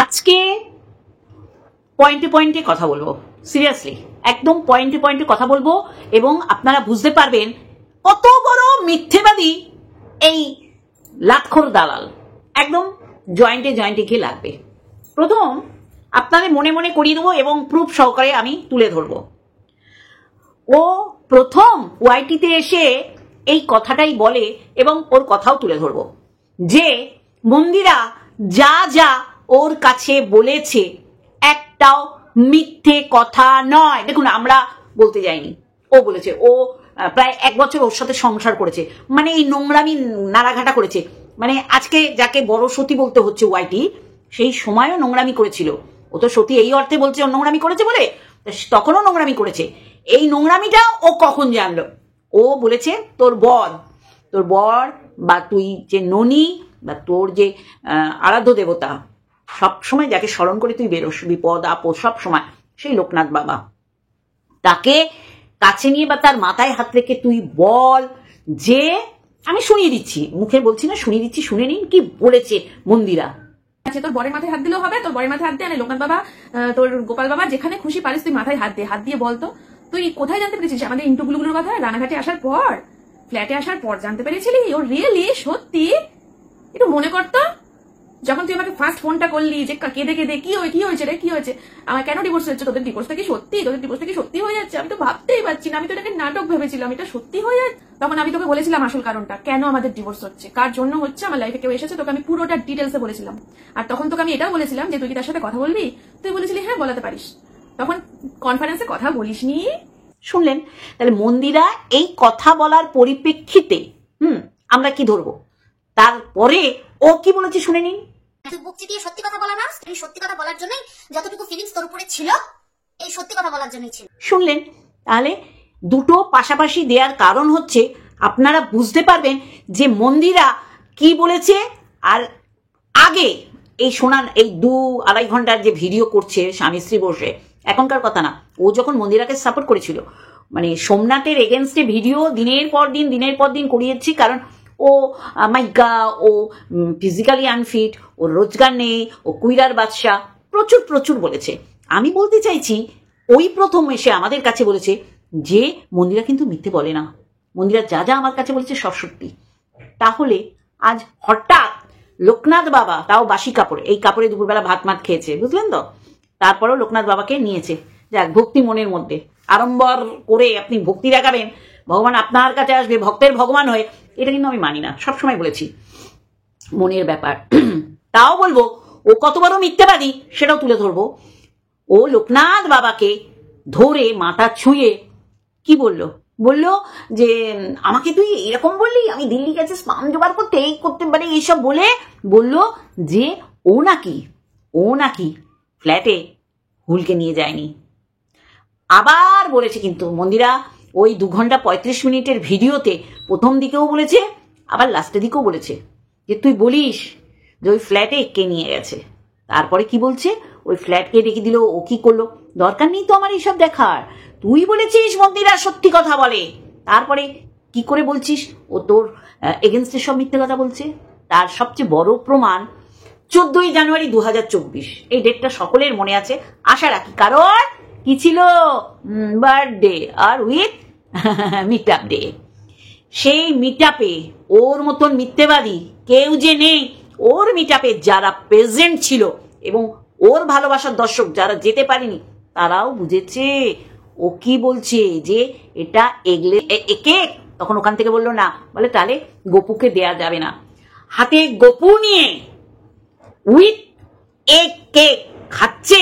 আজকে পয়েন্টে পয়েন্টে কথা বলবো, সিরিয়াসলি একদম পয়েন্টে পয়েন্টে কথা বলবো এবং আপনারা বুঝতে পারবেন কত বড় মিথ্যেবাদী এই লাটখোর দালাল। একদম জয়েন্টে জয়েন্টে গিয়ে লাগবে। প্রথম আপনাদের মনে মনে করিয়ে দেবো এবং প্রুফ সহকারে আমি তুলে ধরবো। ও প্রথম ওয়াইটিতে এসে এই কথাটাই বলে এবং ওর কথাও তুলে ধরবো যে মন্দিরা যা যা ওর কাছে বলেছে একটাও মিথ্যে কথা নয়। দেখুন, আমরা বলতে যাইনি, ও বলেছে। ও প্রায় 1 বছর ওর সাথে সংসার করেছে, মানে এই নোংরামি নাড়াঘাটা করেছে। মানে আজকে যাকে বড় সতী বলতে হচ্ছে ওয়াইটি, সেই সময়ও নোংরামি করেছিল। ও তো সতী এই অর্থে বলছে ও নোংরামি করেছে বলে, তখনও নোংরামি করেছে। এই নোংরামিটা ও কখন জানলো? ও বলেছে তোর বর বা তুই যে ননি বা তোর যে আরাধ্য দেবতা, সবসময় যাকে স্মরণ করে তুই বেরোস বিপদ আপদ সব সময়, সেই লোকনাথ বাবা, তাকে কাছে নিয়ে বা তার মাথায় হাত রেখে তুই বল যে, আমি শুনিয়ে দিচ্ছি, মুখে বলছি না, শুনিয়ে দিচ্ছি, শুনে নিন কি বলেছে মন্দিরা। তোর বরের মাথায় হাত দিলেও হবে, তোর বরের মাথায় হাত দিয়ে লোকনাথ বাবা, তোর গোপাল বাবা, যেখানে খুশি পারিস তুই মাথায় হাত দিয়ে বলতো তুই কোথায় জানতে পেরেছিস আমাদের ইন্টুগুলোর কথা? রানাঘাটে আসার পর, ফ্ল্যাটে আসার পর জানতে পেরেছিলি? ও রিয়েলি সত্যি? একটু মনে করতো যখন তুই আমাকে ফার্স্ট ফোনটা করলি যে কেঁদে কেঁদে কি হয়েছে রে, কি হয়েছে, আমার কেন ডিভোর্স হয়েছে, তোদের ডিভোর্সটা কি সত্যি, তোদের ডিভোর্সটা কি সত্যি হয়ে যাচ্ছে? আমি তো ভাবতেই পারছি না, আমি তো এটাকে নাটক ভেবেছিলাম, এটা সত্যি হয়ে যাচ্ছে। তখন আমি তোকে বলেছিলাম আসল কারণটা, কেন আমাদের ডিভোর্স হচ্ছে, কার জন্য হচ্ছে, আমার লাইফে কেউ এসেছে, তোকে আমি পুরোটা ডিটেলসে বলেছিলাম। আর তখন তোকে আমি এটাও বলেছিলাম যে তুই কি তার সাথে কথা বলবি? তুই বলেছিলি হ্যাঁ বলাতে পারিস। তখন কনফারেন্সে কথা বলিসনি। শুনলেন? তাহলে মন্দিরা এই কথা বলার পরিপ্রেক্ষিতে আমরা কি ধরবো? তারপরে ও কি বলেছে শুনে নিন। তুই বুক চিতিয়ে সত্যি কথা বলা না, তুই সত্যি কথা বলার জন্যই যতটুকু ফিলিংস তোর উপরে ছিল, এই সত্যি কথা বলার জন্যই ছিল। শুনলেন? তাহলে দুটো পাশাপাশি দেওয়ার কারণ হচ্ছে আপনারা বুঝতে পারবেন যে মন্দিরা কি বলেছে। আর আগে এই শোনান, এই 2-2.5 ঘন্টার যে ভিডিও করছে স্বামী স্ত্রী বসে, এখনকার কথা না, ও যখন মন্দিরাকে সাপোর্ট করেছিল, মানে সোমনাথের এগেনস্টে ভিডিও দিনের পর দিন করিয়েছি, কারণ ও মাইগা, ও ফিজিক্যালি আনফিট, ওর রোজগার নেই, ও কুইরার বাদশা, প্রচুর বলেছে। আমি বলতে চাইছি ওই প্রথম এসে আমাদের কাছে বলেছে যে মন্দিরা কিন্তু মিথ্যে বলে না, মন্দিরা যা যা আমার কাছে বলেছে সব সত্যি। তাহলে আজ হঠাৎ লোকনাথ বাবা, তাও বাসি কাপড়ে, এই কাপড়ে দুপুরবেলা ভাত খেয়েছে, বুঝলেন তো? তারপরেও লোকনাথ বাবাকে নিয়েছে। যাক, ভক্তি মনের মধ্যে আড়ম্বর করে আপনি ভক্তি দেখাবেন, ভগবান আপনার কাছে আসবে ভক্তের ভগবান হয়ে, এটা কিন্তু আমি মানি না, সবসময় বলেছি, মনের ব্যাপার। তাও বলবো ও কত বড় মিথ্যাবাদী সেটাও তুলে ধরবো। ও লোকনাথ বাবাকে ধরে মাথা ছুঁয়ে কি বললো যে আমাকে তুই এরকম বললি, আমি দিল্লি গেছে স্পাম জোগাড় করতে মানে এইসব বললো যে ও নাকি ফ্ল্যাটে হুলকে নিয়ে যায়নি। আবার বলেছে কিন্তু মন্দিরা ওই 2 ঘন্টা 35 মিনিটের ভিডিওতে প্রথম দিকেও বলেছে, আবার লাস্টের দিকেও বলেছে যে তুই বলিস যে ওই ফ্ল্যাটে কে নিয়ে গেছে। তারপরে কি বলছে, ওই ফ্ল্যাটকে রেখে দিল, ও কি করলো, দরকার নেই তো আমার এইসব দেখার, তুই বলেছিস মন্দিরা সত্যি কথা বলে। তারপরে কি করে বলছিস ও তোর এগেনস্টে সব মিথ্যে কথা বলছে? তার সবচেয়ে বড় প্রমাণ 14ই জানুয়ারি 2024, এই ডেটটা সকলের মনে আছে আশা রাখি, কারণ কি ছিল, বার্থডে আর উইথ মিট আপ ডে। সেই মিট আপে ওর মতন মিথ্যেবাদী কেউ যে নেই। ওর মিট আপে যারা প্রেজেন্ট ছিল এবং ওর ভালোবাসার দর্শক যারা যেতে পারেনি, তারাও বুঝেছে ও কি বলছে, যে এটা একে। তখন ওখান থেকে বললো না, বলে তাহলে গপুকে দেয়া যাবে না। হাতে গপু নিয়ে উইথ এক কেক খাচ্ছে,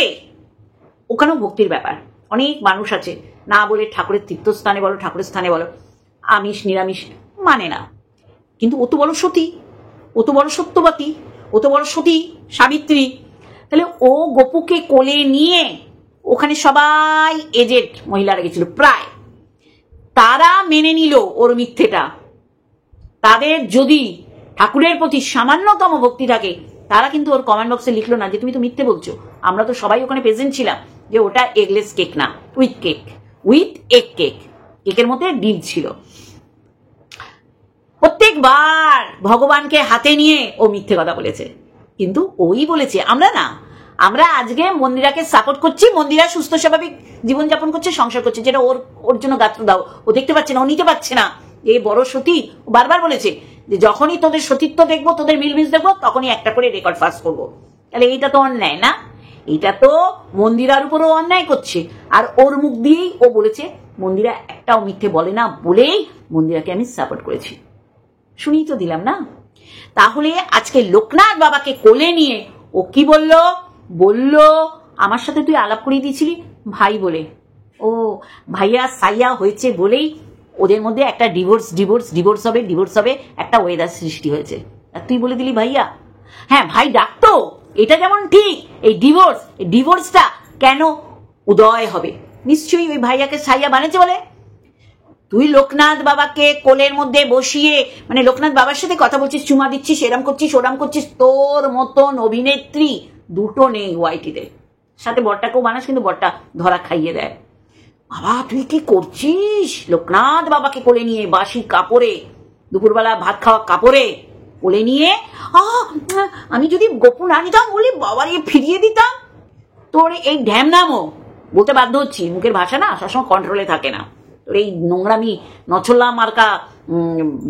ওখানেও ভক্তির ব্যাপার। অনেক মানুষ আছে না বলে ঠাকুরের তীর্থস্থানে বলো, ঠাকুরের স্থানে বলো, আমিষ নিরামিষ মানে না, কিন্তু ও তো বড় সতী, ও তো বড় সত্যবতী, ও তো বড় সতী সাবিত্রী। তাহলে ও গপুকে কোলে নিয়ে, ওখানে সবাই এজেড মহিলারা গেছিল প্রায়, তারা মেনে নিল ওর মিথ্যেটা। তাদের যদি ঠাকুরের প্রতি সামান্যতম ভক্তি থাকে, তারা কিন্তু ওর কমেন্ট বক্সে লিখলো না যে তুমি তো মিথ্যে বলছো, আমরা তো সবাই ওখানে প্রেজেন্ট ছিলাম, যে ওটা এগলেস কেক না, উইথ এগ কেক, কেকের মধ্যে ডিম ছিল। প্রত্যেকবার ভগবানকে হাতে নিয়ে ও মিথ্যে কথা বলেছে, কিন্তু ওই বলেছে, আমরা না, আমরা আজকে মন্দিরাকে সাপোর্ট করছি, মন্দিরা সুস্থ স্বাভাবিক জীবনযাপন করছে, সংসার করছে, যেটা ওর ওর জন্য গাত্র দাও। ও দেখতে পাচ্ছে না, ও নিতে পারছে না। এই বড় সতী বারবার বলেছে যে যখনই তোদের সতীত্ব দেখবো, তোদের মিলমিশ দেখবো, তখনই একটা করে রেকর্ড ফাঁস করবো। তাহলে এইটা তো অন্যায় না? এটা তো মন্দিরার উপরও অন্যায় করছে। আর ওর মুখ দিয়েই ও বলেছে মন্দিরা একটাও মিথ্যে বলে না বলেই মন্দিরাকে আমি সাপোর্ট করেছি। শুনিয়ে তো দিলাম না? তাহলে আজকে লোকনাথ বাবাকে কোলে নিয়ে ও কি বলল? বলল আমার সাথে তুই আলাপ করিয়ে দিয়েছিলি ভাই বলে। ও ভাইয়া সাইয়া হয়েছে বলেই ওদের মধ্যে একটা ডিভোর্স হবে, একটা ওয়েদার সৃষ্টি হয়েছে। আর তুই বলে দিলি ভাইয়া? হ্যাঁ, ভাই ডাকতো, এটা যেমন ঠিক। এই ডিভোর্সটা কেন উদয় হবে? নিশ্চয়ই ওই ভাইয়াকে সাইয়া বানিয়েছে বলে। তুই লোকনাথ বাবাকে কোলের মধ্যে বসিয়ে, মানে লোকনাথ বাবার সাথে কথা বলছিস, চুমা দিচ্ছিস, এরম করছিস, ওরাম করছিস। তোর মতন অভিনেত্রী দুটো নেই ওয়াইটিতে। সাথে বরটাকেও বানাস, কিন্তু বরটা ধরা খাইয়ে দেয়। বাবা তুই কি করছিস? লোকনাথ বাবাকে কোলে নিয়ে বাসি কাপড়ে, দুপুরবেলা ভাত খাওয়া কাপড়ে কোলে নিয়ে, আমি যদি গোপু না নিতাম বলি বাবার ফিরিয়ে দিতাম। তোর এই ঢ্যামনামো বলতে বাধ্য হচ্ছি, মুখের ভাষা না সবসময় কন্ট্রোলে থাকে না। তোর এই নোংরামি নছল্লা মার্কা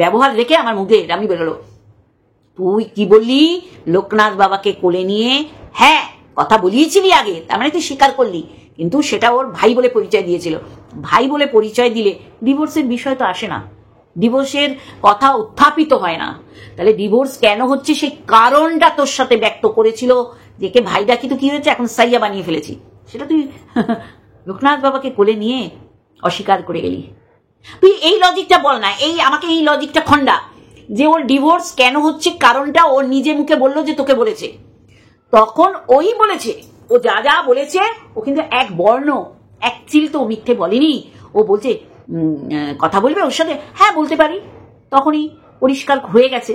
ব্যবহার রেখে আমার মুখে আমি বেরোলো। তুই কি বললি? লোকনাথ বাবাকে কোলে নিয়ে, হ্যাঁ কথা বলিয়েছিলি আগে, তার মানে তুই স্বীকার করলি, কিন্তু সেটা ওর ভাই বলে পরিচয় দিয়েছিল। ভাই বলে পরিচয় দিলে ডিভোর্সের বিষয় তো আসে না, ডিভোর্সের কথা উত্থাপিত হয় না। তাহলে ডিভোর্স কেন হচ্ছে সেই কারণটা তোর সাথে ব্যক্ত করেছিল, যে কে ভাই ডাকি তো কি হয়েছে, এখন সাইয়া বানিয়ে ফেলেছি, সেটা তুই লোকনাথ বাবাকে কোলে নিয়ে অস্বীকার করে গেলি। তুই এই লজিকটা বল না, আমাকে এই লজিকটা খণ্ডা, যে ওর ডিভোর্স কেন হচ্ছে কারণটা ও নিজে মুখে বললো যে তোকে বলেছে। তখন ওই বলেছে, ও যা যা বলেছে ও কিন্তু এক বর্ণ এক চিল তো মিথ্যে বলেনি। ও বলছে কথা বলবে ওর সাথে, হ্যাঁ বলতে পারি, তখনই পরিষ্কার হয়ে গেছে।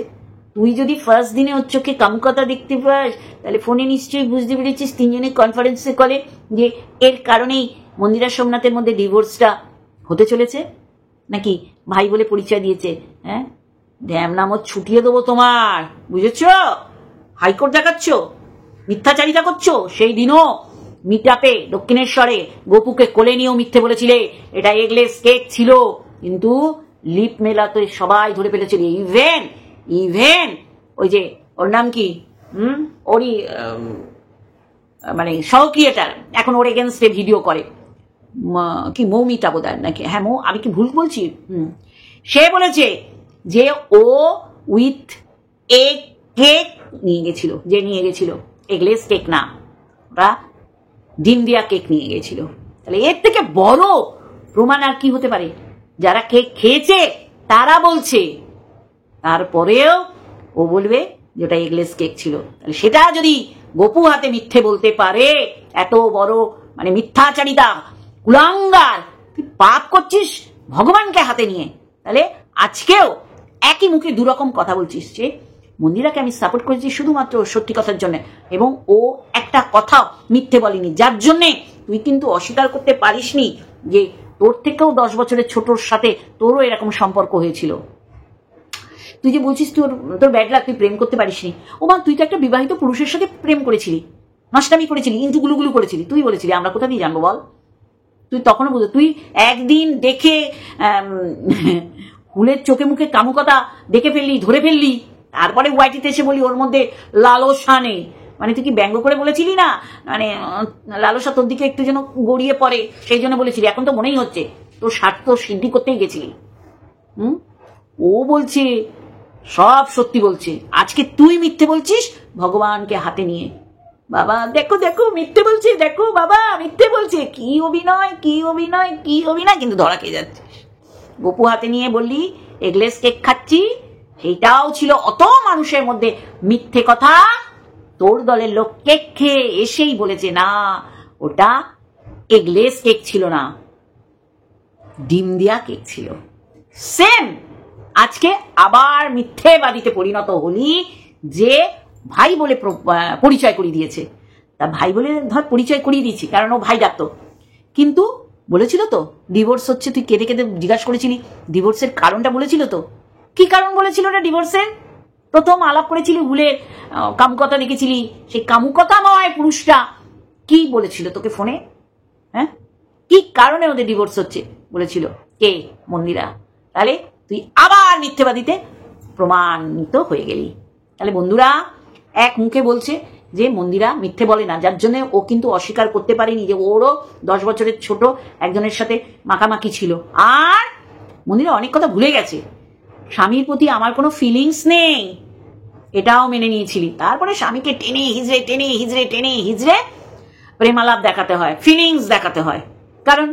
তুই যদি ফার্স্ট দিনে ওর চোখে কামুকতা দেখতে পাস, তাহলে ফোনে নিশ্চয়ই বুঝতে পেরেছিস তিনজনের কনফারেন্সে কলে যে এর কারণেই মন্দিরা সোমনাথের মধ্যে ডিভোর্সটা হতে চলেছে, নাকি ভাই বলে পরিচয় দিয়েছে। হ্যাঁ, ড্যাম নাম ছুটিয়ে দেবো তোমার, বুঝেছ? হাইকোর্ট দেখাচ্ছ, মিথ্যাচারিতা করছো। সেই দিনও মিটআপে দক্ষিণেশ্বরে গোপুকে কোলে নিয়েও মিথ্যে বলেছিলে, এটা এগলেস কেক ছিল, কিন্তু লিপ মেলাতে সবাই ধরে ফেলেছিল। ইভেন ওই যে ওর নাম কি, ওরই মানে সহক্রিয়েটার, এখন ওর এগেনস্টে ভিডিও করে, কি মৌমিতা বোধ হয় নাকি, হ্যাঁ আমি কি ভুল বলছি? সে বলেছে যে ও উইথ এ কেক নিয়ে গেছিল, যে নিয়ে গেছিল এগলেস কেক না, ওরা ডিম দিয়া কেক নিয়ে গেছিল। তাহলে এর থেকে বড় প্রমাণ আর কি হতে পারে? যারা কেক খেয়েছে তারা বলছে, তারপরেও ও বলবে যে ওটা এগলেস কেক ছিল। তাহলে সেটা যদি গোপু হাতে মিথ্যে বলতে পারে, এত বড় মানে মিথ্যাচারিতা কুলাঙ্গার, তুই পাপ করছিস ভগবানকে হাতে নিয়ে। তাহলে আজকেও একই মুখে দুরকম কথা বলছিস, যে মন্দিরাকে আমি সাপোর্ট করেছি শুধুমাত্র সত্যি কথার জন্য, এবং ও একটা কথা মিথ্যে বলেনি, যার জন্যে তুই কিন্তু অস্বীকার করতে পারিসনি যে তোর থেকেও 10 বছরের ছোটর সাথে তোরও এরকম সম্পর্ক হয়েছিল। তুই যে বলছিস তোর ব্যাড লাক, তুই প্রেম করতে পারিসনি। ও মা, তুই তো একটা বিবাহিত পুরুষের সাথে প্রেম করেছিলি, নষ্টামি করেছিলি, ইন্টুগুলো করেছিলি। তুই বলেছিলি, আমরা কোথা দিয়ে জানবো বল? তুই তখনও বুঝো, তুই একদিন দেখে হুলের চোখে মুখে কামুকতা দেখে ফেললি, ধরে ফেললি, তারপরে ওয়াইটিতে এসে বলি ওর মধ্যে লালসা নেই। মানে তুই কি ব্যঙ্গ করে বলেছিলি না, মানে লালসা তোর দিকে একটু যেন গড়িয়ে পড়ে, সেই জন্য বলেছিলি। এখন তো মনেই হচ্ছে তোর স্বার্থ সিদ্ধি করতেই গেছিলি। ও বলছে সব সত্যি বলছে, আজকে তুই মিথ্যে বলছিস ভগবানকে হাতে নিয়ে। বাবা দেখো দেখো মিথ্যে বলছে, দেখো বাবা মিথ্যে বলছে, কি অভিনয়, কিন্তু ধরা খেয়ে যাচ্ছিস। গোপু হাতে নিয়ে বললি এগলেস কেক খাচ্ছি, সেইটাও ছিল অত মানুষের মধ্যে মিথ্যে কথা। তোর দলের লোক কেক খেয়ে এসেই বলেছে না, ওটা এগলেস কেক ছিল না, ডিম দিয়া কেক ছিল। সেম আজকে আবার মিথ্যেবাদীতে পরিণত হলি, যে ভাই বলে পরিচয় করিয়ে দিয়েছে। তা ভাই বলে ধর পরিচয় করিয়ে দিয়েছি, কারণ ও ভাই ডাকতো, কিন্তু বলেছিল তো ডিভোর্স হচ্ছে, তুই কেঁদে কেঁদে জিজ্ঞাসা করেছিলি ডিভোর্সের কারণটা বলেছিল তো। কি কারণ বলেছিল না ডিভোর্সের? প্রথম আলাপ করেছিলি ভুলের কামুকতা দেখেছিলি, সেই কামুকতাময় পুরুষটা কি বলেছিল তোকে ফোনে? হ্যাঁ, কি কারণে ওদের ডিভোর্স হচ্ছে বলেছিল? কে? মন্দিরা। তাহলে তুই আবার মিথ্যেবাদীতে প্রমাণিত হয়ে গেলি। তাহলে বন্ধুরা এক মুখে বলছে যে মন্দিরা মিথ্যে বলে না, যার জন্য ও কিন্তু অস্বীকার করতে পারেনি যে ওরও 10 বছরের ছোট একজনের সাথে মাখামাখি ছিল। আর মন্দিরা অনেক কথা ভুলে গেছে, স্বামীর প্রতি আমার কোনো ফিলিংস নেই এটাও মেনে নিয়েছিলি। তারপরে স্বামীকে টেনে হিজড়ে প্রেমালাপ দেখাতে হয়, ফিলিংস দেখাতে হয়, কারণ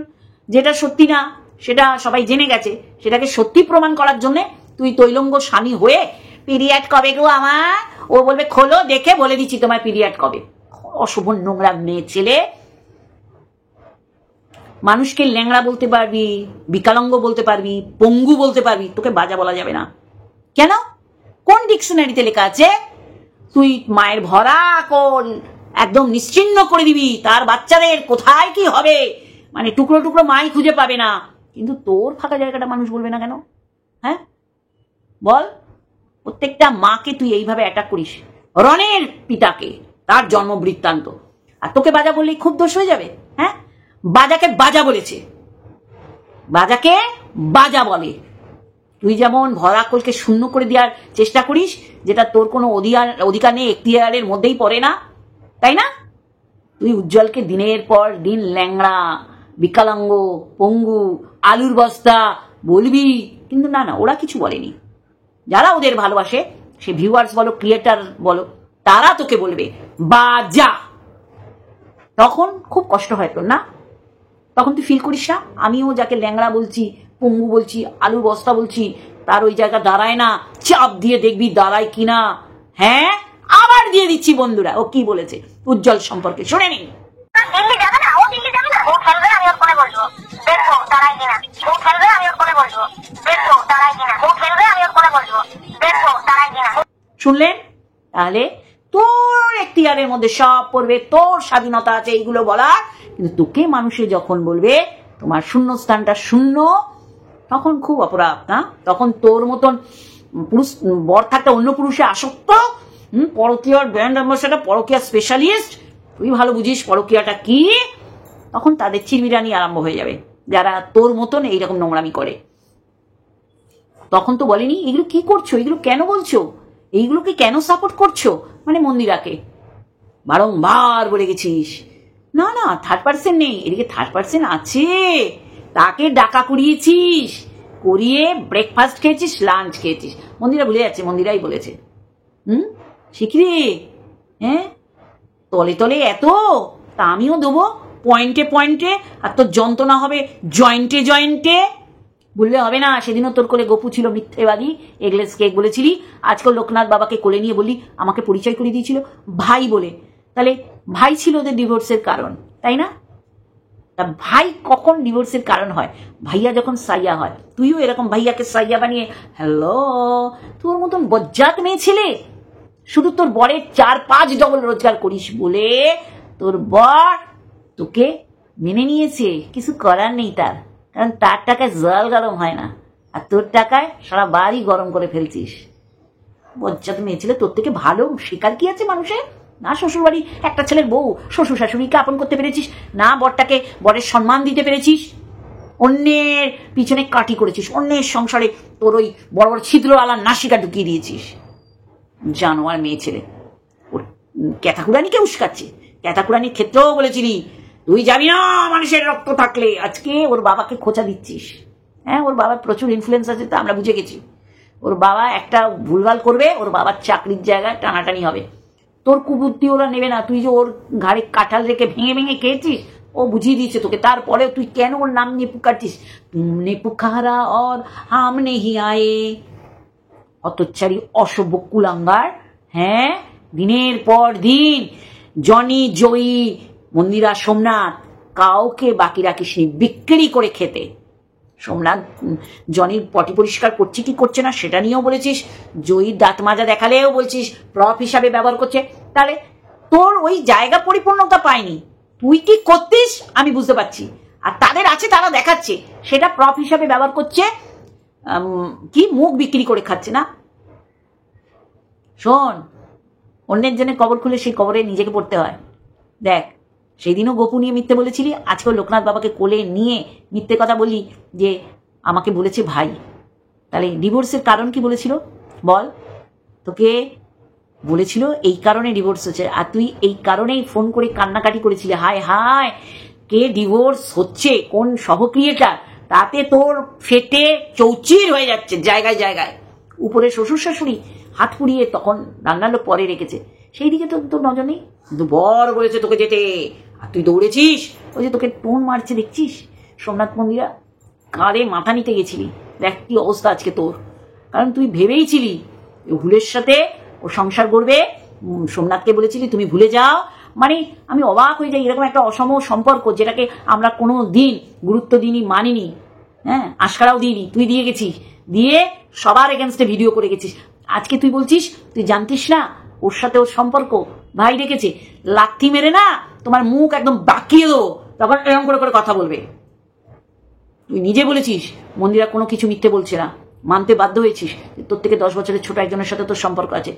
যেটা সত্যি না সেটা সবাই জেনে গেছে। সেটাকে সত্যি প্রমাণ করার জন্য তুই তৈলঙ্গ স্বামী হয়ে পিরিয়ড কবে গো আমার, ও বলবে খোলো দেখে বলে দিচ্ছি তোমার পিরিয়ড কবে। অশুভ নোংরা মেয়ে ছেলে। মানুষকে ল্যাংড়া বলতে পারবি, বিকলাঙ্গ বলতে পারবি, পঙ্গু বলতে পারবি, তোকে বাজা বলা যাবে না কেন? কোন ডিকশনারিতে লেখা আছে? তুই মায়ের ভরা কোল একদম নিশ্চিহ্ন করে দিবি, তার বাচ্চাদের কোথায় কি হবে মানে টুকরো টুকরো মাই খুঁজে পাবে না, কিন্তু তোর ফাঁকা জায়গাটা মানুষ বলবে না কেন? হ্যাঁ বল, প্রত্যেকটা মাকে তুই এইভাবে অ্যাটাক করিস, রনের পিতাকে, তার জন্ম বৃত্তান্ত, আর তোকে বাজা বললেই খুব দোষ হয়ে যাবে? হ্যাঁ, বাজাকে বাজা বলেছে, বাজাকে বাজা বলে। তুই যেমন ভরা কোলকে শূন্য করে দেওয়ার চেষ্টা করিস, যেটা তোর কোনো অধিকার নেই, এখতিয়ারের মধ্যেই পড়ে না, তাই না? তুই উজ্জ্বলকে দিনের পর দিন ল্যাংড়া, বিকলাঙ্গ, পঙ্গু, আলুর বস্তা বলবি, কিন্তু না, ওরা কিছু বলেনি। যারা ওদের ভালোবাসে, সে ভিউয়ার্স বলো, ক্রিয়েটার বলো, তারা তোকে বলবে বাজা। তখন খুব কষ্ট হয় তোর না? তখন তুই ফিল করিস না আমিও যাকে ল্যাংড়া বলছি, পঙ্গু বলছি, আলুর বস্তা বলছি, তার ওই জায়গা দাঁড়ায় না, চাপ দিয়ে দেখবি দাঁড়ায় কিনা। হ্যাঁ, আবার দিয়ে দিচ্ছি বন্ধুরা ও কি বলেছে উজ্জ্বল সম্পর্কে, শুনে নিন। দিল্লি যাবে না, ও দিল্লি যাবে না, ও খেলবে, আমি ওর কোলে বলবো, দেখবো দাঁড়ায় কিনা। ও খেলবে, আমি ওর কোলে বলবো, দেখবো দাঁড়ায় কিনা। ও খেলবে, আমি ওর কোলে বলবো, দেখবো দাঁড়ায় কিনা। শুনলেন? তাহলে তোর এখতিয়ারের মধ্যে সব পড়বে, তোর স্বাধীনতা আছে এইগুলো বলার, কিন্তু তোকে মানুষে যখন বলবে তোমার শূন্যস্থানটা শূন্য, তখন খুব অপরাধ না? তখন তোর মতন পুরুষ বর থাকতে অন্য পুরুষে আসক্ত, পরকীয়ার ব্র্যান্ড অ্যাম্বাসেডর, পরকীয়া স্পেশালিস্ট, তুই ভালো বুঝিস পরকীয়াটা কি, তখন তাদের চিরবিরানি আরম্ভ হয়ে যাবে যারা তোর মতন এইরকম নোংরামি করে। তখন তো বলেনি এগুলো কি করছো, এগুলো কেন বলছো, এইগুলোকে কেন সাপোর্ট করছো, মানে মন্দিরাকে বারংবার বলে গেছিস না থার্ড পার্সন নেই, এদিকে থার্ড পার্সন আছে, তাকে ডাকা করিয়েছিস, করিয়ে ব্রেকফাস্ট খেয়েছিস, লাঞ্চ খেয়েছিস। মন্দিরা ভুলে যাচ্ছে, মন্দিরাই বলেছে। শিখি রে, হ্যাঁ তলে তলে এত, তা আমিও দেবো পয়েন্টে পয়েন্টে, আর তোর যন্ত্রণা হবে জয়েন্টে জয়েন্টে। বললে হবে না, সেদিনও তোর কোলে গপু ছিল মিথ্যেবাদী, এগলেস কেক বলেছিলি, আজকাল লোকনাথ বাবাকে কোলে নিয়ে বললি, আমাকে পরিচয় করে দিয়েছিল ভাই বলে, তাহলে ভাই ছিল ওদের ডিভোর্সের কারণ, তাই না? তা ভাই কখন ডিভোর্সের কারণ হয়? ভাইয়া যখন সাইয়া হয়। তুইও এরকম ভাইয়াকে সাইয়া বানিয়ে, হ্যালো, তোর মতন বজ্জাত মেয়ে ছেলে, শুধু তোর বরের 4-5 ডবল রোজগার করিস বলে তোর বর তোকে মেনে নিয়েছে, কিছু করার নেই তার, কারণ তার টাকায় জল গরম হয় না, আর তোর টাকায় সারা বাড়ি গরম করে ফেলছিস। বজ্জাত মেয়ে ছেলে, তোর থেকে ভালো শেখার কি আছে মানুষের? না শ্বশুর বাড়ি একটা ছেলের বউ শ্বশুর শাশুড়িকে আপন করতে পেরেছিস, না বরটাকে বরের সম্মান দিতে পেরেছিস, অন্যের পিছনে কাটি করেছিস, অন্যের সংসারে তোর ওই বড় বড় ছিদ্র আলা নাসিকা ঢুকিয়ে দিয়েছিস। জানোয়ার মেয়ে ছেলে, ওর ক্যাথাকুরানিকে উস্কাচ্ছে। ক্যাথাকুরানির ক্ষেত্রেও বলেছিলি তুই যাবি না মানুষের রক্ত থাকলে, আজকে ওর বাবাকে খোঁচা দিচ্ছিস। হ্যাঁ, ওর বাবার প্রচুর ইনফ্লুয়েন্স আছে, তা আমরা বুঝে গেছি। ওর বাবা একটা ভুলভাল করবে, ওর বাবার চাকরির জায়গায় টানাটানি হবে, তোর কুবুদ্ধি ওরা নেবে না। তুই যে ওর ঘাড়ে কাঁঠাল রেখে ভেঙে ভেঙে খেয়েছিস, ও বুঝিয়ে দিয়েছে তোকে, তারপরেও তুই কেন ওর নাম নিয়ে পুকারছিস? তুমনে পুকারা और हम नहीं आए, অতচ্ছারি অসভ্য কুলাঙ্গার। হ্যাঁ, দিনের পর দিন জনি, জয়ী, মন্দিরা, সোমনাথ কাউকে বাকি রাখিসনি, বিক্রি করে খেতে। সোমনাথ জনির পটি পরিষ্কার করছে কি করছে না সেটা নিয়েও বলেছিস, জয়ীর দাঁত মাজা দেখালেও বলছিস প্রপ হিসাবে ব্যবহার করছে। তাহলে তোর ওই জায়গা পরিপূর্ণতা পায়নি, তুই কি করতিস আমি বুঝতে পারছি, আর তাদের আছে তারা দেখাচ্ছে, সেটা প্রপ হিসাবে ব্যবহার করছে, কি মুখ বিক্রি করে খাচ্ছে না? শোন, অন্যের জন্য কবর খুলে সেই কবরে নিজেকে পড়তে হয়। দেখ, সেই দিনও গোপু নিয়ে মিথ্যে বলেছিলি, আজকেও লোকনাথ বাবাকে কোলে নিয়ে মিথ্যে কথা বলি যে আমাকে বলেছে ভাই। তাহলে ডিভোর্সের কারণ কি বলেছিল বল? তোকে বলেছিল এই কারণে ডিভোর্স হচ্ছে, আর তুই এই কারণেই ফোন করে কান্নাকাটি করেছিলি, হায় হায় কে ডিভোর্স হচ্ছে, কোন সহক্রিয়েটার, তাতে তোর ফেটে চৌচির হয়ে যাচ্ছে জায়গায় জায়গায়। উপরে শ্বশুর শাশুড়ি হাত পুড়িয়ে তখন রান্নার লোক পরে রেখেছে, সেই দিকে তো তোর নজর নেই। কিন্তু বর বলেছে তোকে যেতে, আর তুই দৌড়েছিস। ওই যে তোকে টোন মারছে দেখছিস সোমনাথ মন্দিরা, কাঁধে মাথা নিতে গেছিলি। দেখ কি অবস্থা আজকে তোর, কারণ তুই ভেবেইছিলি ভুলের সাথে ও সংসার করবে। সোমনাথকে বলেছিলি তুমি ভুলে যাও, মানে আমি অবাক হয়ে যাই, এরকম একটা অসম সম্পর্ক যেটাকে আমরা কোনো দিন গুরুত্ব দিইনি, মানিনি, হ্যাঁ আশকারাও দিইনি, তুই দিয়ে গেছিস, দিয়ে সবার এগেনস্টে ভিডিও করে গেছিস। আজকে তুই বলছিস তুই জানতিস না ওর সাথে ওর সম্পর্ক, ভাই রেখেছে, লাথি মেরে না তোমার মুখ একদম বাঁকিয়ে দেবো, তখন এরকম করে করে কথা বলবে। তুই নিজে বলেছিস মন্দিরা কোনো কিছু মিথ্যে বলছে না, মানতে বাধ্য হয়েছিস। তোর থেকে 10 বছরের ছোট একজনের সাথে তোর সম্পর্ক আছে,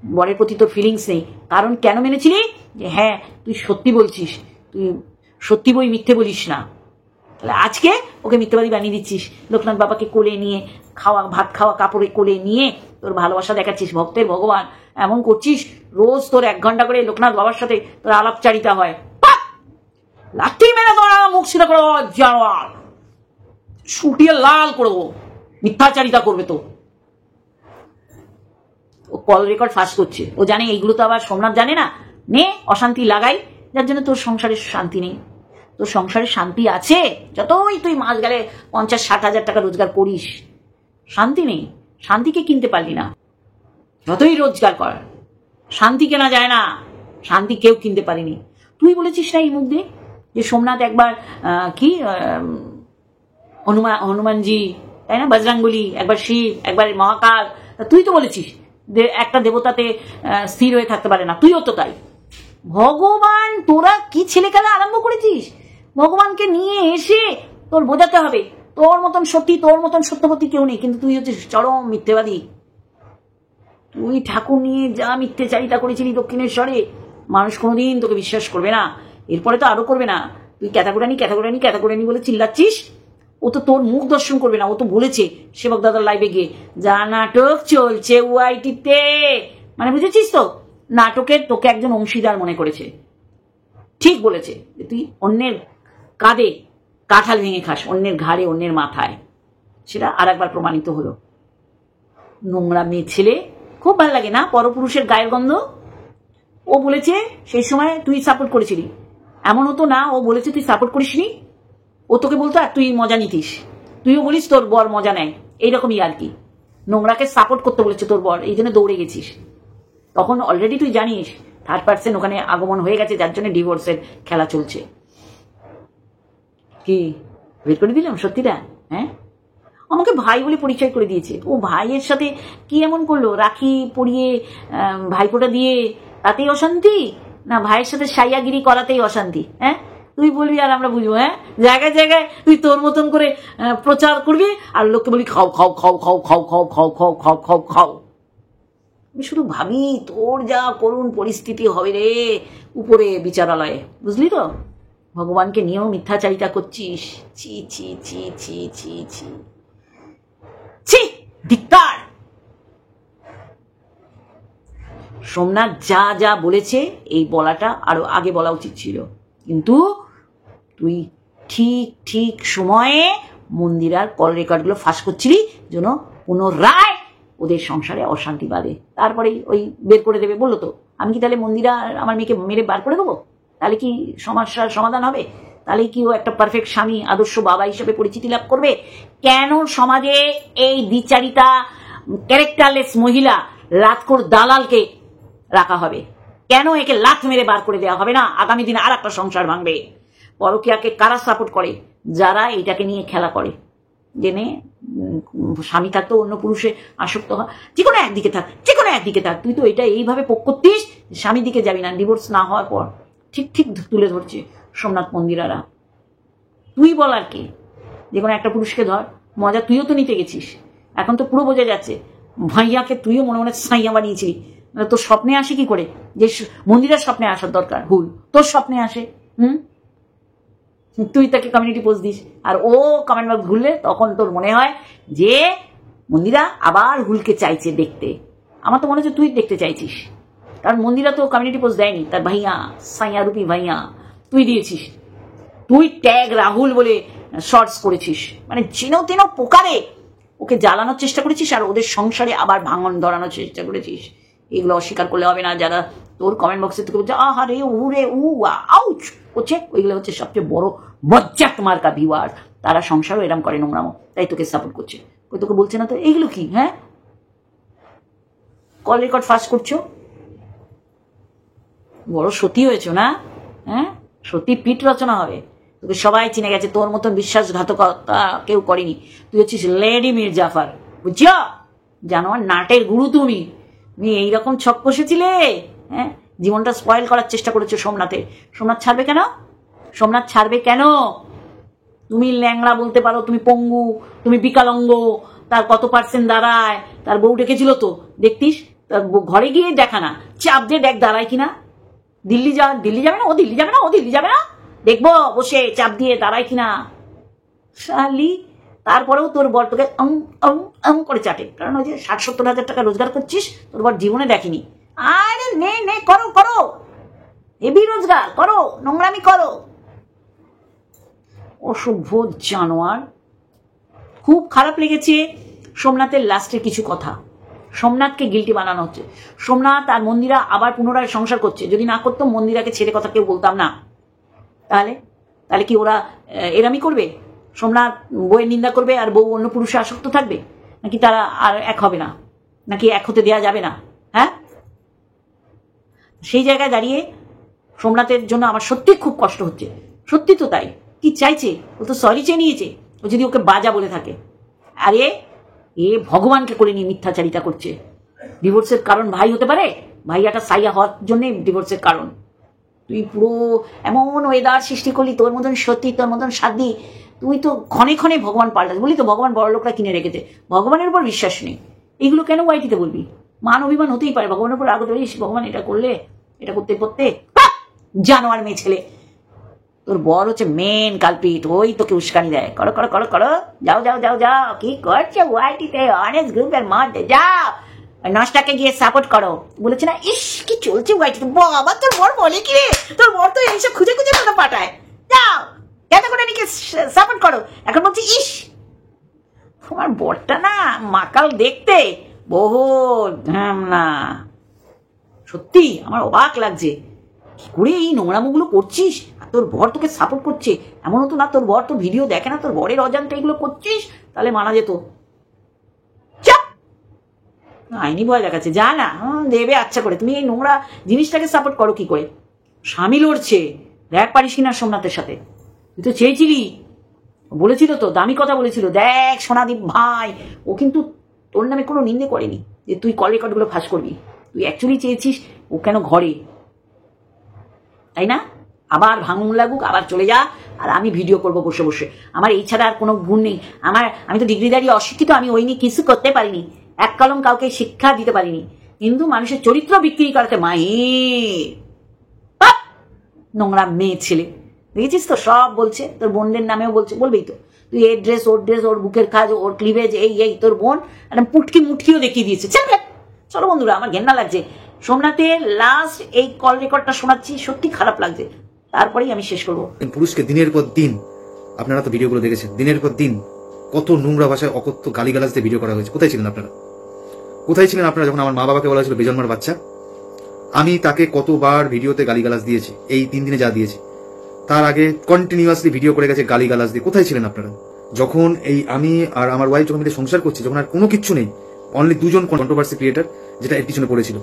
বরের প্রতি তোর ফিলিংস নেই। কারণ কেন মেনেছিলি? যে হ্যাঁ তুই সত্যি বলছিস, তুই সত্যি বই মিথ্যে বলিস না। তাহলে আজকে ওকে মিথ্যেবাদী বানিয়ে দিচ্ছিস, লোকনাথ বাবাকে কোলে নিয়ে খাওয়া ভাত খাওয়া কাপড়ে কোলে নিয়ে তোর ভালোবাসা দেখাচ্ছিস, ভক্তের ভগবান এমন করছিস। রোজ তোর 1 ঘন্টা করে লোকনাথ বাবার সাথে তোর আলাপচারিতা হয়, লাঠি মেরে তোর মুখ সিধা করে জানোয়ার শুটিয়ে লাল করবো, মিথ্যাচারিতা করবে তো। ও কল রেকর্ড ফাঁস করছে, ও জানে এইগুলো তো আবার সোমনাথ জানে না, নে অশান্তি লাগাই, যার জন্য তোর সংসারের শান্তি নেই। তোর সংসারে শান্তি আছে যতই তুই মাস গেলে 50-60 হাজার টাকা রোজগার করিস, শান্তি নেই। শান্তিকে কিনতে পারলি না, যতই রোজগার কর শান্তি কেনা যায় না, শান্তি কেউ কিনতে পারিনি। তুই বলেছিস না এই মুখ দিয়ে যে সোমনাথ একবার কি হনুমানজি, তাই না, বজরঙ্গবলী, একবার শিব, একবার মহাকাল। তুই তো বলেছিস একটা দেবতাতে স্থির হয়ে থাকতে পারে না, তুইও তো তাই। ভগবান, তোরা কি ছেলে খেলা আরম্ভ করেছিস? ভগবানকে নিয়ে এসে তোর বোঝাতে হবে তোর মতন সত্যি, তোর মতন সত্যবতী কেউ নেই, কিন্তু তুই হচ্ছিস চরম মিথ্যেবাদী। তুই ঠাকুর নিয়ে যা মিথ্যেচারিতা করেছিলি দক্ষিণেশ্বরে, মানুষ কোনোদিন তোকে বিশ্বাস করবে না, এরপরে তো আরো করবে না। তুই ক্যাথাগোরানি বলে চিল্লাচ্ছিস, ও তো তোর মুখ দর্শন করবে না। ও তো বলেছে সেবক দাদার লাইভে গিয়ে, যা নাটক চলছে ওয়াইটিতে, মানে বুঝেছিস তো, নাটকের তোকে একজন অংশীদার মনে করেছে। ঠিক বলেছে যে তুই অন্যের কাঁধে কাঁঠাল ভেঙে খাস, অন্যের ঘাড়ে, অন্যের মাথায়। সেটা আর একবার প্রমাণিত হলো। নোংরা মেয়ে ছেলে, খুব ভালো লাগে না পরপুরুষের গায়ের গন্ধ। ও বলেছে সেই সময় তুই সাপোর্ট করেছিলি, এমন হতো না ও বলেছে তুই সাপোর্ট করিসনি। ও তোকে বলতো আর তুই মজা নিতিস, তুইও বলিস তোর বর মজা নেয়, এইরকমই আর কি। নোংরাকে সাপোর্ট করতে বলেছে তোর বর, এই জন্য দৌড়ে গেছিস। তখন অলরেডি তুই জানিস 3rd ওখানে আগমন হয়ে গেছে, যার জন্য ডিভোর্সের খেলা চলছে। কি বের করে দিলাম সত্যিটা? হ্যাঁ, আমাকে ভাই বলে পরিচয় করে দিয়েছে। ও ভাইয়ের সাথে কি এমন করলো? রাখি পরিয়ে ভাইফোঁটা দিয়ে তাতেই অশান্তি, না ভাইয়ের সাথে সাইয়াগিরি করাতেই অশান্তি? হ্যাঁ, তুই বলবি আর আমরা বুঝবো। হ্যাঁ, জায়গায় জায়গায় তুই তোর মতন করে প্রচার করবি, আর লোককে বলি খাও খাও খাও খাও খাও খাও খাও খাও খাও খাও খাও। আমি শুধু ভাবি তোর যা করুণ পরিস্থিতি হবে রে উপরে বিচারালয়ে, বুঝলি তো? ভগবানকে নিয়েও মিথ্যাচারিতা করছিস। ছি ছি ছি ছি ছি ছি ছি, ধিক্কার। সোমনাথ যা যা বলেছে এই বলাটা আরো আগে বলা উচিত ছিল, কিন্তু তুই ঠিক ঠিক সময়ে মন্দিরার কল রেকর্ডগুলো ফাঁস করছিলি, যেন পুনরায় ওদের সংসারে অশান্তি বাঁধে। তারপরে ওই বের করে দেবে বললো তো। আমি কি তাহলে মন্দিরা আমার মেয়েকে মেরে বার করে দেবো? তাহলে কি সমস্যার সমাধান হবে? তাহলে কি ও একটা পারফেক্ট স্বামী, আদর্শ বাবা হিসেবে পরিচিতি লাভ করবে? কেন সমাজে এই দ্বিচারিতা ক্যারেক্টারলেস মহিলা রাতকোর দালালকে রাখা হবে? কেন একে লাথ মেরে বার করে দেওয়া হবে না? আগামী দিনে আর একটা সংসার ভাঙবে। পরকীয়াকে কারা সাপোর্ট করে? যারা এইটাকে নিয়ে খেলা করে, জেনে স্বামী থাকতো অন্য পুরুষে আসক্ত হয়, যে কোনো একদিকে থাক। তুই তো এটা এইভাবে পোক করতিস, স্বামীর দিকে যাবি না। ডিভোর্স না হওয়ার পর ঠিক ঠিক তুলে ধরছে সোমনাথ মন্দিরারা। তুই বল আর কি, যে কোনো একটা পুরুষকে ধর, মজা তুইও তো নিতে গেছিস। এখন তো পুরো বোঝা যাচ্ছে ভাইয়াকে তুইও মনে মনে সাইয়া বানিয়েছিলি, মানে তোর স্বপ্নে আসে কি করে? যে মন্দিরের স্বপ্নে আসার দরকার হুল, তোর স্বপ্নে আসে। তুই তাকে কমিউনিটি পোস্ট দিস, আর ও কমেন্ট বক্স ঘুরলে তখন তোর মনে হয় যে মন্দিরা আবার হুলকে চাইছে দেখতে। আমার তো মনে হচ্ছে তুই দেখতে চাইছিস, কারণ মন্দিরা তো কমিউনিটি পোস্ট দেয়নি, তার ভাইয়া সাইয়া রূপী ভাইয়া তুই দিয়েছিস। তুই ট্যাগ রাহুল বলে শর্টস করেছিস, মানে যেন তেন পোকারে ওকে জ্বালানোর চেষ্টা করেছিস, আর ওদের সংসারে আবার ভাঙন ধরানোর চেষ্টা করেছিস। এগুলো অস্বীকার করলে হবে না। যারা তোর কমেন্ট বক্সে তোকে বলছে আহা রে উ রে উ আউচ হচ্ছে, ওইগুলো হচ্ছে সবচেয়ে বড় বজ্জাত মার্কা ভিউয়ার। তারা সংসারও এরম করে নোংরামো, তাই তোকে সাপোর্ট করছে। তোকে বলছে না তো এইগুলো কি? হ্যাঁ, কল রেকর্ড ফাঁস করছো, বড় সতী হয়েছো না? হ্যাঁ, সতী পিঠ রচনা হবে। তোকে সবাই চিনে গেছে, তোর মতন বিশ্বাসঘাতকতা কেউ করেনি। তুই হচ্ছিস লেডি মির্জাফর, বুঝছ? জানোয়ার নাটের গুরু তুমি এইরকম ছক কষেছিলে। হ্যাঁ, জীবনটা স্পয়েল করার চেষ্টা করেছো সোমনাথে। সোমনাথ ছাড়বে কেন? সোমনাথ ছাড়বে কেন? তুমি ল্যাংড়া বলতে পারো, তুমি পঙ্গু, তুমি বিকালঙ্গ, তার কত পার্সেন্ট দাঁড়ায়? তার বউ ডেকেছিল তো, দেখতিস? তার ঘরে গিয়ে দেখা না, চাপ দিয়ে দেখ দাঁড়ায় কিনা। দিল্লি যাবে না, ও দিল্লি যাবে না, ও দিল্লি যাবে না, দেখবো বসে চাপ দিয়ে দাঁড়ায় কিনা শালি। তারপরেও তোর বর তোকে করে চাটে, কারণ ওই যে 60-70 হাজার টাকা রোজগার করছিস, তোর বর জীবনে দেখেনি। আরে নে করো হেভি রোজগার করো, নোংরামি করো, অসভ্য জানোয়ার। খুব খারাপ লেগেছে সোমনাথের লাস্টের কিছু কথা। সোমনাথকে গিল্টি বানানো হচ্ছে। সোমনাথ আর মন্দিরা আবার পুনরায় সংসার করছে। যদি না করতো মন্দিরাকে ছেড়ে কথা কেউ বলতাম না। তাহলে কি ওরা এরামি করবে? সোমনাথ বউয়ের নিন্দা করবে আর বউ অন্য পুরুষে আসক্ত থাকবে? নাকি তারা আর এক হবে না? নাকি এক হতে দেওয়া যাবে না? হ্যাঁ, সেই জায়গায় দাঁড়িয়ে সোমনাথের জন্য আমার সত্যি খুব কষ্ট হচ্ছে। সত্যি তো তাই। কি চাইছে? ও তো সরি চেয়ে নিয়েছে। ও যদি ওকে বাজা বলে থাকে, আরে ভগবানকে করে নিয়ে মিথ্যাচারিতা করছে। ডিভোর্সের কারণ ভাই হতে পারে? ভাইয়াটা সাইয়া হওয়ার জন্য ডিভোর্সের কারণ। তুই পুরো এমন ওয়েদার সৃষ্টি করলি, তোর মতন সত্যি, তোর মতন সাধ্য, তুই তো ক্ষণে ক্ষণে ভগবান পাল্টাস। বলি তো ভগবান বড় লোকরা কিনে রেখেছে, ভগবানের উপর বিশ্বাস নেই। এইগুলো কেন ওয়াইটিতে বলবি? মান অভিমান হতেই পারে, ভগবানের উপর রাগ ধরিস, ভগবান এটা করলে, এটা করতে জানোয়ার মেয়ে ছেলে। তোর বর হচ্ছে মেন কালপিট, ওই তোকে উস্কানি দেয়। করো যাও, কি করছো ওয়াইটিতে অনেস্ট গ্রুপের মধ্যে? যাও নষ্টাকে গিয়ে সাপোর্ট করো। বলেছে না, ইস কি চলছে ওয়াইটিতে। বাবা তোর বর বলে কি রে? তোর বর তো এইসব খুঁজে তোকে পাঠায়। যাও এত করে নিকে সাপোর্ট করো। এখন বলছি ইস তোমার বরটা না মাকাল দেখতে, বহু না। সত্যি আমার অবাক লাগছে, কি করে এই নোংরামোগুলো করছিস? আর তোর বর তোকে সাপোর্ট করছে। এমন হতো না তোর বর তো ভিডিও দেখে না, তোর বরের অজান্তে এগুলো করছিস, তাহলে মানা যেত। চাপ, আইনি ভয় দেখাচ্ছে। যা না দেবে আচ্ছা করে। তুমি এই নোংরা জিনিসটাকে সাপোর্ট করো কি করে? স্বামী লড়ছে, দেখ পারিস কিনা সোমনাথের সাথে। তুই তো চেয়েছিলি, বলেছিল তো, দামি কথা বলেছিল, দেখ সোনাদীপ ভাই ও কিন্তু তোর নামে কোনো নিন্দে করেনি যে তুই কল রেকর্ডগুলো ফাঁস করবি। তুই অ্যাকচুয়ালি চেয়েছিস ও কেন ঘরে, তাই না? আবার ভাঙন লাগুক, আবার চলে যা, আর আমি ভিডিও করবো বসে বসে। আমার এই ছাড়া আর কোনো গুণ নেই। আমি তো ডিগ্রিধারী অশিক্ষিত, আমি ওই নিয়ে কিছু করতে পারিনি, এক কলম কাউকে শিক্ষা দিতে পারিনি, কিন্তু মানুষের চরিত্র বিক্রি করতে নোংরা মেয়ে ছেলে। দেখেছিস তো সব বলছে, তোর বোনদের নামেও বলছে, বলবেই তো। তুই এর ড্রেস, ওর বুকের কাজ, ওর ক্লিভেজ, এই তোর বোন একদম মুটকিও দেখিয়ে দিয়েছে। চলো বন্ধুরা, আমার ঘেন্না লাগছে। সোমনাথের লাস্ট এই কল রেকর্ডটা শোনাচ্ছি, সত্যি খারাপ লাগছে। তারপরেই আমি শেষ করবো। পুরুষকে দিনের পর দিন, আপনারা তো ভিডিওগুলো দেখেছেন, দিনের পর দিন কত নোংরা ভাষায় অকথ্য গালিগালাজ দিয়ে ভিডিও করা হয়েছে। কোথায় ছিলেন আপনারা যখন আমার মা বাবাকে বলা হয়েছিল বেজন্মার বাচ্চা? আমি তাকে কতবার ভিডিওতে গালিগালাজ দিয়েছি, এই 3 দিনে যা দিয়েছি। তার আগে কন্টিনিউয়াসলি ভিডিও করে গেছে গালিগালাজ দিয়ে। কোথায় ছিলেন আপনারা যখন আমি আর আমার ওয়াইফ যখন মিলে সংসার করছি, যখন আর কোনো কিচ্ছু নেই, অনলি 2 জন কন্ট্রোভার্সি ক্রিয়েটার, যেটা এর পিছনে পড়েছিল।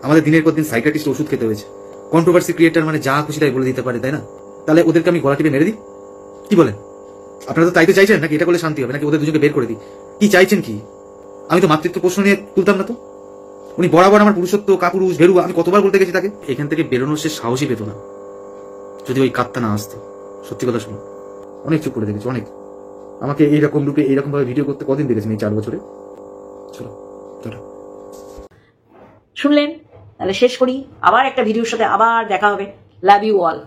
আমাদের দিনের পর দিন সাইকিয়াট্রিস্ট ওষুধ খেতে হয়েছে। কন্ট্রোভার্সি ক্রিয়েটার মানে যা খুশি তাই বলে দিতে পারে, তাই না? তাহলে ওদেরকে আমি গলা টিপে মেরে দিই? কি বলেন আপনারা? তো তাইতে চাইছেন নাকি এটা করলে শান্তি হবে, নাকি ওদের দুজনকে বের করে দিই? কি চাইছেন কি? আমি তো মাতৃত্ব প্রশ্ন নিয়ে তুলতাম না তো। উনি বরাবর আমার পুরুষত্ব, কাপুরুষ, ভেরুয়া, আমি কতবার বলতে গেছি তাকে। এখান থেকে বেরোনোর সে সাহসী পেত না যদি ওই কাত্তা না আসতো। সত্যি কথা শুনো, অনেক চুপ করে দেখেছি, অনেক। আমাকে এইরকম রূপে এইরকম ভাবে ভিডিও করতে কদিন দেখেছেন এই 4 বছরে? চলো। শুনলেন? তাহলে শেষ করি, আবার একটা ভিডিওর সাথে আবার দেখা হবে। Love you all.